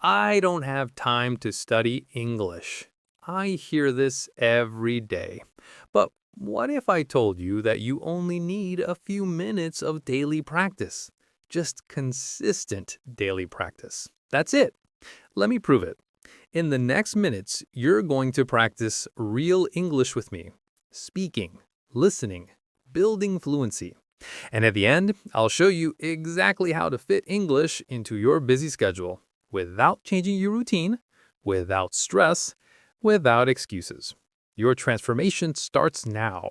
I don't have time to study English. I hear this every day. But what if I told you that you only need a few minutes of daily practice? Just consistent daily practice. That's it. Let me prove it. In the next minutes, you're going to practice real English with me. Speaking, listening, building fluency. And at the end, I'll show you exactly how to fit English into your busy schedule without changing your routine, without stress, without excuses. Your transformation starts now.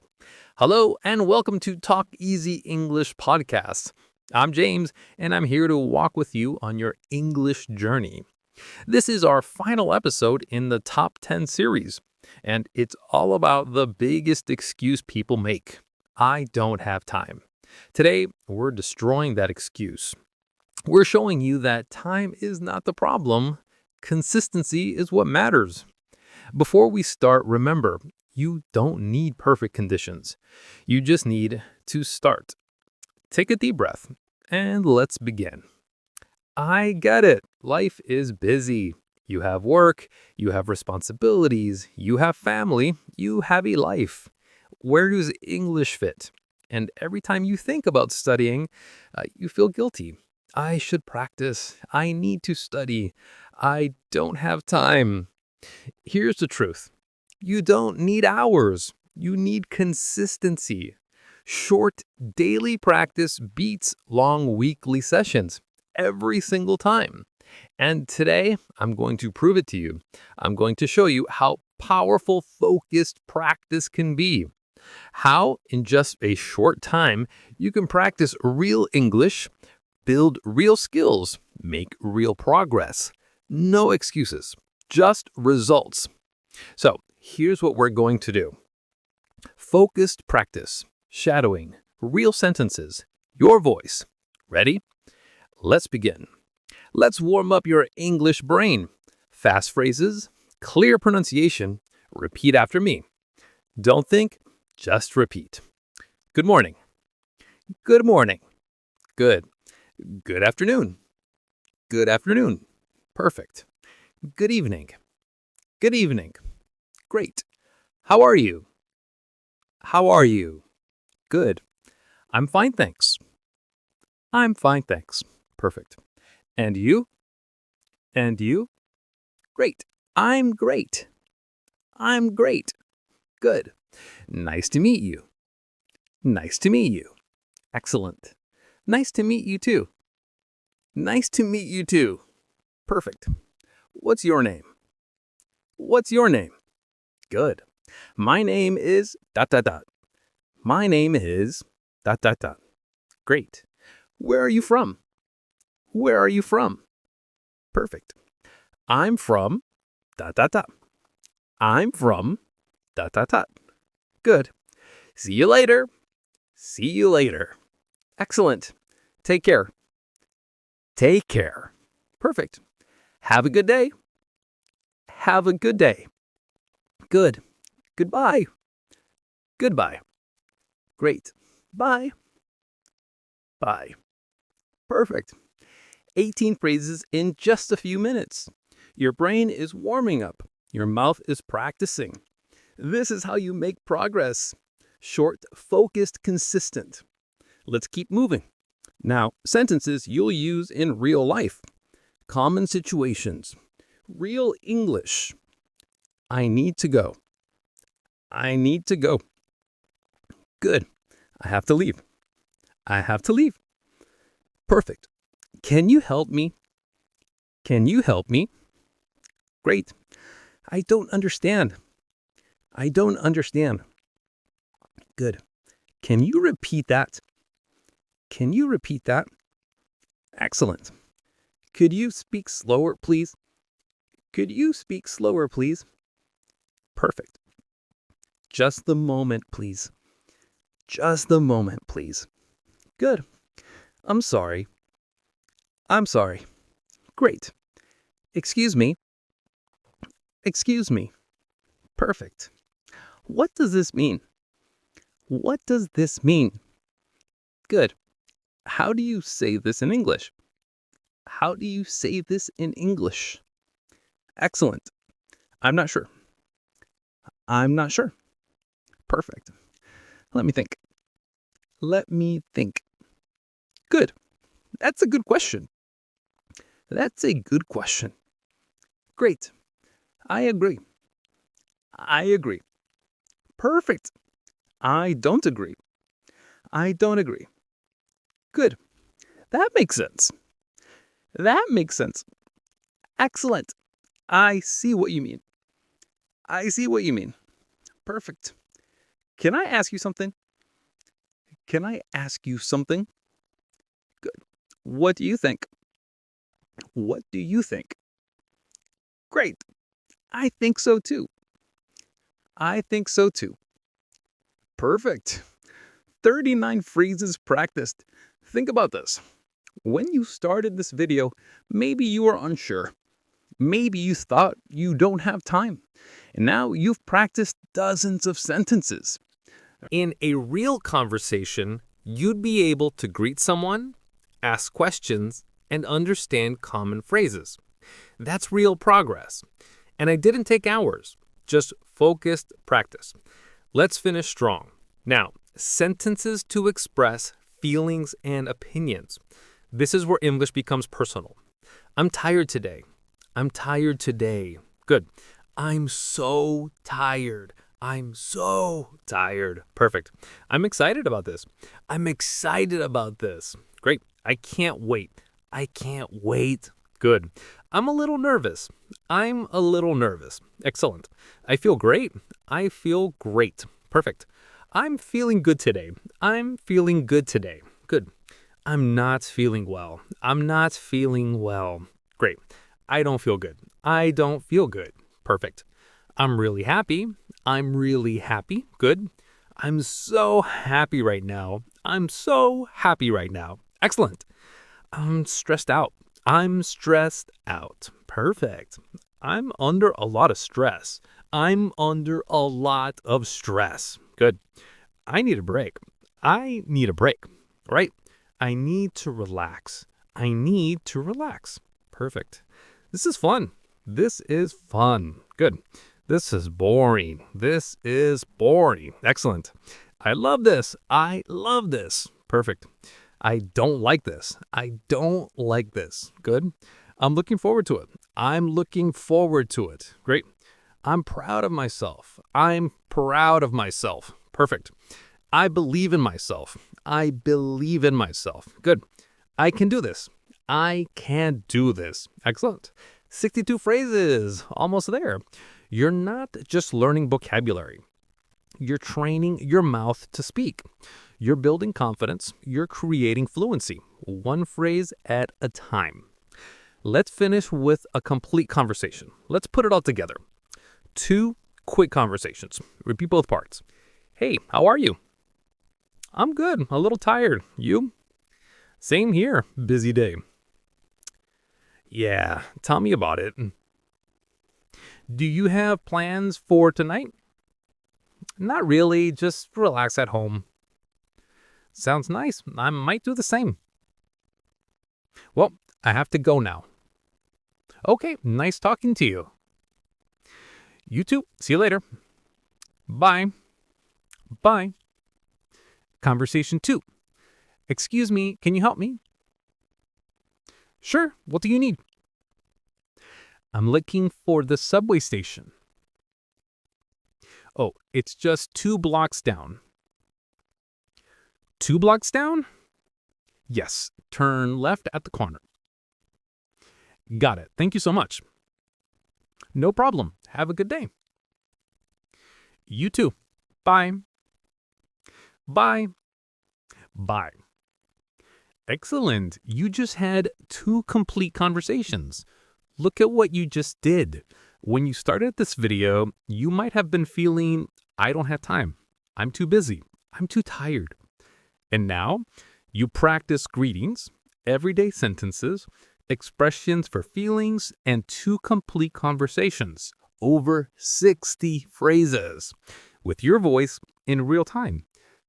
Hello, and welcome to Talk Easy English Podcast. I'm James, and I'm here to walk with you on your English journey. This is our final episode in the Top 10 series, and it's all about the biggest excuse people make. I don't have time. Today, we're destroying that excuse. We're showing you that time is not the problem. Consistency is what matters. Before we start, remember, you don't need perfect conditions. You just need to start. Take a deep breath and let's begin. I get it. Life is busy. You have work, you have responsibilities, you have family, you have a life. Where does English fit? And every time you think about studying, you feel guilty. I should practice. I need to study. I don't have time. Here's the truth. You don't need hours. You need consistency. Short daily practice beats long weekly sessions every single time. And today, I'm going to prove it to you. I'm going to show you how powerful focused practice can be. How, in just a short time, you can practice real English, build real skills, make real progress. No excuses, just results. So, here's what we're going to do. Focused practice, shadowing, real sentences, your voice. Ready? Let's begin. Let's warm up your English brain. Fast phrases, clear pronunciation, repeat after me. Don't think, just repeat. Good morning. Good morning. Good. Good afternoon. Good afternoon. Perfect. Good evening. Good evening. Great. How are you? How are you? Good. I'm fine, thanks. I'm fine, thanks. Perfect. And you? And you? Great. I'm great. I'm great. Good. Nice to meet you. Nice to meet you. Excellent. Nice to meet you too. Nice to meet you too. Perfect. What's your name? What's your name? Good. My name is ... My name is ... Great. Where are you from? Where are you from? Perfect. I'm from ... I'm from ... Good. See you later. See you later. Excellent. Take care. Take care. Perfect. Have a good day. Have a good day. Good. Goodbye. Goodbye. Great. Bye. Bye. Perfect. 18 phrases in just a few minutes. Your brain is warming up. Your mouth is practicing. This is how you make progress. Short, focused, consistent. Let's keep moving. Now, sentences you'll use in real life. Common situations. Real English. I need to go. I need to go. Good. I have to leave. I have to leave. Perfect. Can you help me? Can you help me? Great. I don't understand. I don't understand. Good. Can you repeat that? Can you repeat that? Excellent. Could you speak slower, please? Could you speak slower, please? Perfect. Just the moment, please. Just the moment, please. Good. I'm sorry. I'm sorry. Great. Excuse me. Excuse me. Perfect. What does this mean? What does this mean? Good. How do you say this in English? How do you say this in English? Excellent. I'm not sure. I'm not sure. Perfect. Let me think. Let me think. Good. That's a good question. That's a good question. Great. I agree. I agree. Perfect. I don't agree. I don't agree. Good. That makes sense. That makes sense. Excellent. I see what you mean. I see what you mean. Perfect. Can I ask you something? Can I ask you something? Good. What do you think? What do you think? Great. I think so too. I think so too. Perfect. 39 phrases practiced. Think about this. When you started this video, maybe you were unsure. Maybe you thought you don't have time. And now you've practiced dozens of sentences. In a real conversation, you'd be able to greet someone, ask questions, and understand common phrases. That's real progress. And I didn't take hours, just focused practice. Let's finish strong. Now, sentences to express feelings and opinions. This is where English becomes personal. I'm tired today. I'm tired today. Good. I'm so tired. I'm so tired. Perfect. I'm excited about this. I'm excited about this. Great. I can't wait. I can't wait. Good. I'm a little nervous. I'm a little nervous. Excellent. I feel great. I feel great. Perfect. I'm feeling good today. I'm feeling good today. Good. I'm not feeling well. I'm not feeling well. Great. I don't feel good. I don't feel good. Perfect. I'm really happy. I'm really happy. Good. I'm so happy right now. I'm so happy right now. Excellent. I'm stressed out. I'm stressed out. Perfect. I'm under a lot of stress. I'm under a lot of stress. Good. I need a break. I need a break. Right? I need to relax. I need to relax. Perfect. This is fun. This is fun. Good. This is boring. This is boring. Excellent. I love this. I love this. Perfect. I don't like this. I don't like this. Good. I'm looking forward to it. I'm looking forward to it. Great. I'm proud of myself. I'm proud of myself. Perfect. I believe in myself. I believe in myself. Good. I can do this. I can do this. Excellent. 62 phrases. Almost there. You're not just learning vocabulary. You're training your mouth to speak. You're building confidence. You're creating fluency. One phrase at a time. Let's finish with a complete conversation. Let's put it all together. 2 quick conversations. Repeat both parts. Hey, how are you? I'm good. A little tired. You? Same here. Busy day. Yeah, tell me about it. Do you have plans for tonight? Not really. Just relax at home. Sounds nice. I might do the same. Well, I have to go now. Okay, nice talking to you. You too. See you later. Bye. Bye. Conversation 2. Excuse me, can you help me? Sure. What do you need? I'm looking for the subway station. Oh, it's just 2 blocks down. 2 blocks down? Yes. Turn left at the corner. Got it. Thank you so much. No problem. Have a good day. You too. Bye. Bye. Bye. Excellent. You just had 2 complete conversations. Look at what you just did. When you started this video, you might have been feeling, I don't have time. I'm too busy. I'm too tired. And now you practice greetings, everyday sentences, expressions for feelings, and 2 complete conversations. Over 60 phrases with your voice in real time.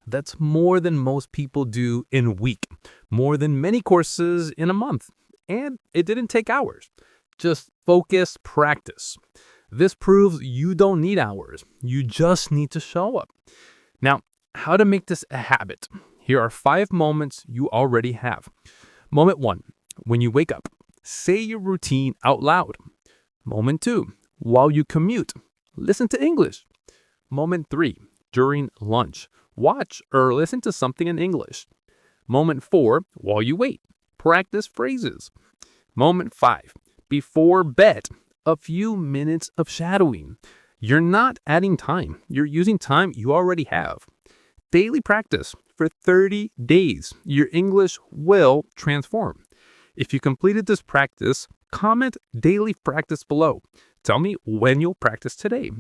That's more than most people do in a week, more than many courses in a month. And it didn't take hours. Just focused practice. This proves you don't need hours. You just need to show up. Now, how to make this a habit? Here are 5 moments you already have. Moment 1, when you wake up, say your routine out loud. Moment 2, while you commute, listen to English. Moment 3, during lunch, watch or listen to something in English. Moment 4, while you wait, practice phrases. Moment 5, before bed, a few minutes of shadowing. You're not adding time, you're using time you already have. Daily practice for 30 days. Your English will transform. If you completed this practice, comment daily practice below. Tell me when you'll practice today.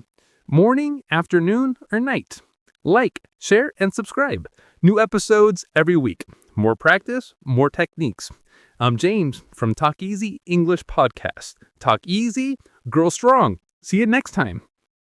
Morning, afternoon, or night? Like, share, and subscribe. New episodes every week. More practice, more techniques. I'm James from Talk Easy English Podcast. Talk easy, grow strong. See you next time.